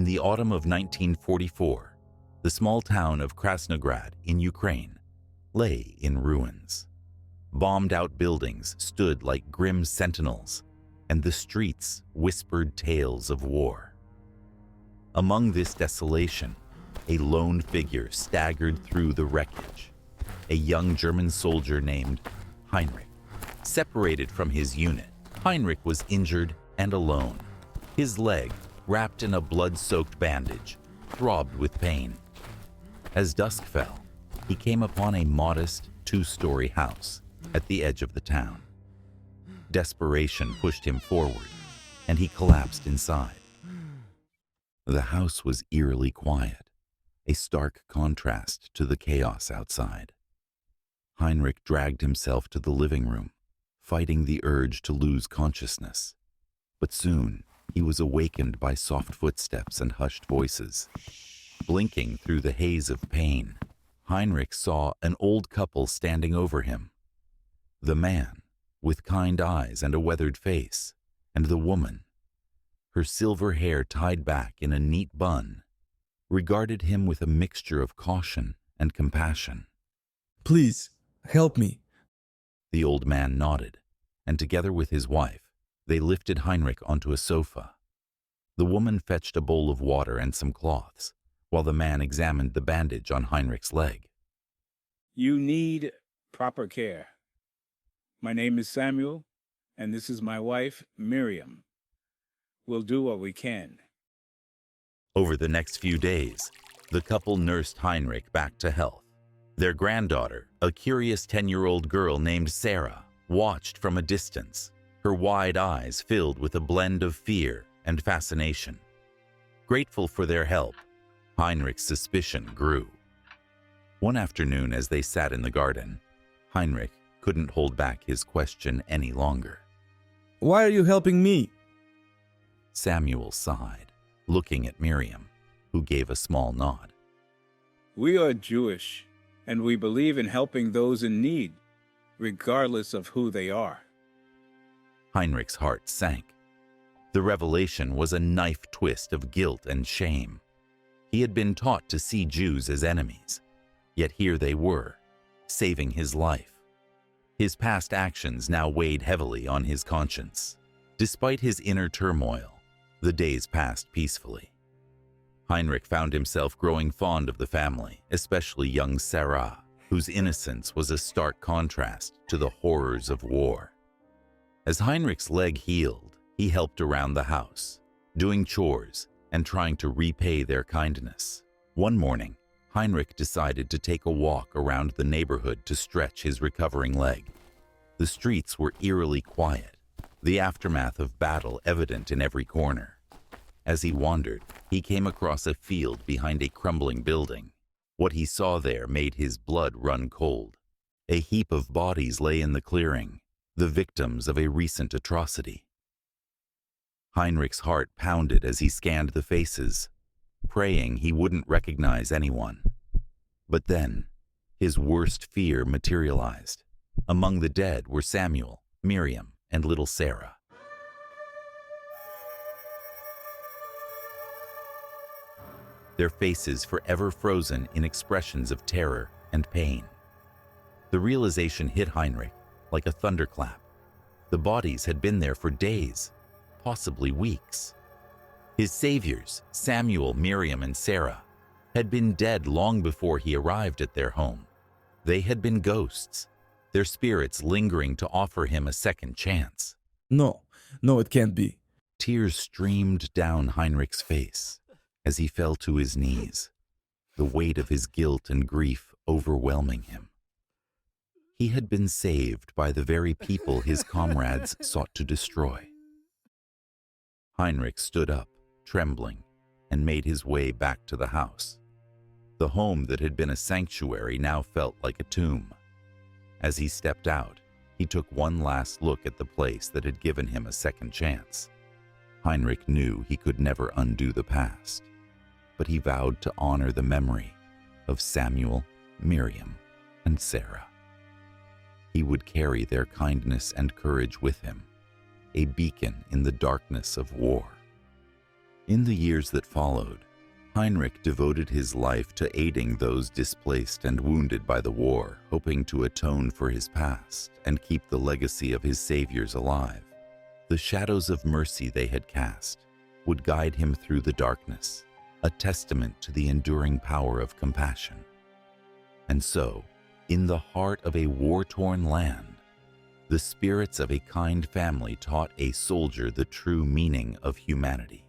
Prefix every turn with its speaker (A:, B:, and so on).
A: In the autumn of 1944, the small town of Krasnograd in Ukraine lay in ruins. Bombed-out buildings stood like grim sentinels, and the streets whispered tales of war. Among this desolation, a lone figure staggered through the wreckage, a young German soldier named Heinrich. Separated from his unit, Heinrich was injured and alone. His leg, wrapped in a blood-soaked bandage, throbbed with pain. As dusk fell, he came upon a modest two-story house at the edge of the town. Desperation pushed him forward, and he collapsed inside. The house was eerily quiet, a stark contrast to the chaos outside. Heinrich dragged himself to the living room, fighting the urge to lose consciousness. But soon, he was awakened by soft footsteps and hushed voices. Blinking through the haze of pain, Heinrich saw an old couple standing over him. The man, with kind eyes and a weathered face, and the woman, her silver hair tied back in a neat bun, regarded him with a mixture of caution and compassion.
B: "Please, help me."
A: The old man nodded, and together with his wife, they lifted Heinrich onto a sofa. The woman fetched a bowl of water and some cloths, while the man examined the bandage on Heinrich's leg.
C: "You need proper care. My name is Samuel, and this is my wife, Miriam. We'll do what we can."
A: Over the next few days, the couple nursed Heinrich back to health. Their granddaughter, a curious 10-year-old girl named Sarah, watched from a distance, her wide eyes filled with a blend of fear and fascination. Grateful for their help, Heinrich's suspicion grew. One afternoon, as they sat in the garden, Heinrich couldn't hold back his question any longer.
B: "Why are you helping me?"
A: Samuel sighed, looking at Miriam, who gave a small nod.
C: "We are Jewish, and we believe in helping those in need, regardless of who they are."
A: Heinrich's heart sank. The revelation was a knife twist of guilt and shame. He had been taught to see Jews as enemies, yet here they were, saving his life. His past actions now weighed heavily on his conscience. Despite his inner turmoil, the days passed peacefully. Heinrich found himself growing fond of the family, especially young Sarah, whose innocence was a stark contrast to the horrors of war. As Heinrich's leg healed, he helped around the house, doing chores and trying to repay their kindness. One morning, Heinrich decided to take a walk around the neighborhood to stretch his recovering leg. The streets were eerily quiet, the aftermath of battle evident in every corner. As he wandered, he came across a field behind a crumbling building. What he saw there made his blood run cold. A heap of bodies lay in the clearing, the victims of a recent atrocity. Heinrich's heart pounded as he scanned the faces, praying he wouldn't recognize anyone. But then, his worst fear materialized. Among the dead were Samuel, Miriam, and little Sarah. Their faces forever frozen in expressions of terror and pain. The realization hit Heinrich like a thunderclap. The bodies had been there for days, possibly weeks. His saviors, Samuel, Miriam, and Sarah, had been dead long before he arrived at their home. They had been ghosts, their spirits lingering to offer him a second chance.
B: No, it can't be."
A: Tears streamed down Heinrich's face as he fell to his knees, the weight of his guilt and grief overwhelming him. He had been saved by the very people his comrades sought to destroy. Heinrich stood up, trembling, and made his way back to the house. The home that had been a sanctuary now felt like a tomb. As he stepped out, he took one last look at the place that had given him a second chance. Heinrich knew he could never undo the past, but he vowed to honor the memory of Samuel, Miriam, and Sarah. He would carry their kindness and courage with him, a beacon in the darkness of war. In the years that followed, Heinrich devoted his life to aiding those displaced and wounded by the war, hoping to atone for his past and keep the legacy of his saviors alive. The shadows of mercy they had cast would guide him through the darkness, a testament to the enduring power of compassion. And so, in the heart of a war-torn land, the spirits of a kind family taught a soldier the true meaning of humanity.